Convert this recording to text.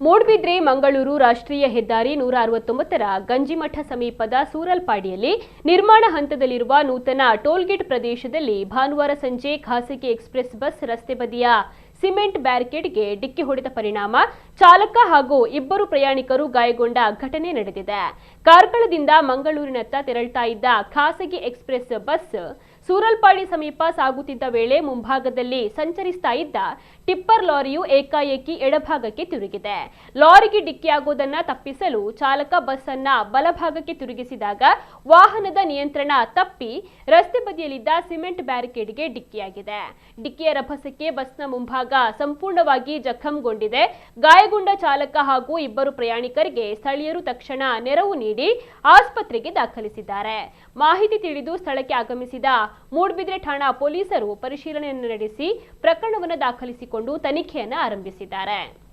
ಮೂಡಬಿದ್ರೆ ಮಂಗಳೂರು ರಾಷ್ಟ್ರೀಯ ಹೆದ್ದಾರಿ 169ರ ಗಂಜಿಮಠ ಸಮೀಪದ ಸೂರಲ್ಪಾಡಿಯಲ್ಲಿ ನಿರ್ಮಾಣ ಹಂತದಲ್ಲಿರುವ ನೂತನ ಟೋಲ್ಗೇಟ್ ಪ್ರದೇಶದಲ್ಲಿ ಭಾನುವಾರ ಸಂಜೆ ಖಾಸಗಿ ಎಕ್ಸ್‌ಪ್ರೆಸ್ ಬಸ್ ರಸ್ತೆ ಬದಿಯ ಸಿಮೆಂಟ್ ಬ್ಯಾರಿಕೇಡ್ಗೆ ಡಿಕ್ಕಿ ಹೊಡೆದ ಪರಿಣಾಮ ಚಾಲಕ ಹಾಗೂ ಇಬ್ಬರು ಪ್ರಯಾಣಿಕರು ಗಾಯಗೊಂಡ ಘಟನೆ ನಡೆದಿದೆ. ಕಾರ್ಕಳದಿಂದ ಮಂಗಳೂರಿನತ್ತ ತೆರಳುತ್ತಾ ಇದ್ದ ಖಾಸಗಿ ಎಕ್ಸ್‌ಪ್ರೆಸ್ ಬಸ್ ಸೂರಲ್ಪಾಡಿ ಸಮೀಪ ಸಾಗುತ್ತಿದ್ದ ವೇಳೆ ಮುಂಭಾಗದಲ್ಲಿ ಸಂಚರಿಸ್ತಾ ಇದ್ದ ಟಿಪ್ಪರ್ ಲಾರಿಯು ಏಕಾಏಕಿ ಎಡಭಾಗಕ್ಕೆ ತಿರುಗಿದೆ. ಲಾರಿಗೆ ಡಿಕ್ಕಿಯಾಗುವುದನ್ನ ತಪ್ಪಿಸಲು ಚಾಲಕ ಬಸ್ ಅನ್ನ ಬಲಭಾಗಕ್ಕೆ ತಿರುಗಿಸಿದಾಗ ವಾಹನದ ನಿಯಂತ್ರಣ ತಪ್ಪಿ ರಸ್ತೆ ಬದಿಯಲ್ಲಿದ್ದ ಸಿಮೆಂಟ್ ಬ್ಯಾರಿಕೇಡ್ಗೆ ಡಿಕ್ಕಿಯಾಗಿದೆ. ಡಿಕ್ಕಿಯ ರಭಸಕ್ಕೆ ಬಸ್ನ ಮುಂಭಾಗ ಸಂಪೂರ್ಣವಾಗಿ ಜಖಂಗೊಂಡಿದೆ. ಗಾಯಗೊಂಡ ಚಾಲಕ ಹಾಗೂ ಇಬ್ಬರು ಪ್ರಯಾಣಿಕರಿಗೆ ಸ್ಥಳೀಯರು ತಕ್ಷಣ ನೆರವು ನೀಡಿ ಆಸ್ಪತ್ರೆಗೆ ದಾಖಲಿಸಿದ್ದಾರೆ. ಮಾಹಿತಿ ತಿಳಿದು ಸ್ಥಳಕ್ಕೆ ಆಗಮಿಸಿದ ಮೂಡಬಿದ್ರೆ ಠಾಣಾ ಪೊಲೀಸರು ಪರಿಶೀಲನೆಯನ್ನು ನಡೆಸಿ ಪ್ರಕರಣವನ್ನು ದಾಖಲಿಸಿಕೊಂಡು ತನಿಖೆಯನ್ನು ಆರಂಭಿಸಿದ್ದಾರೆ.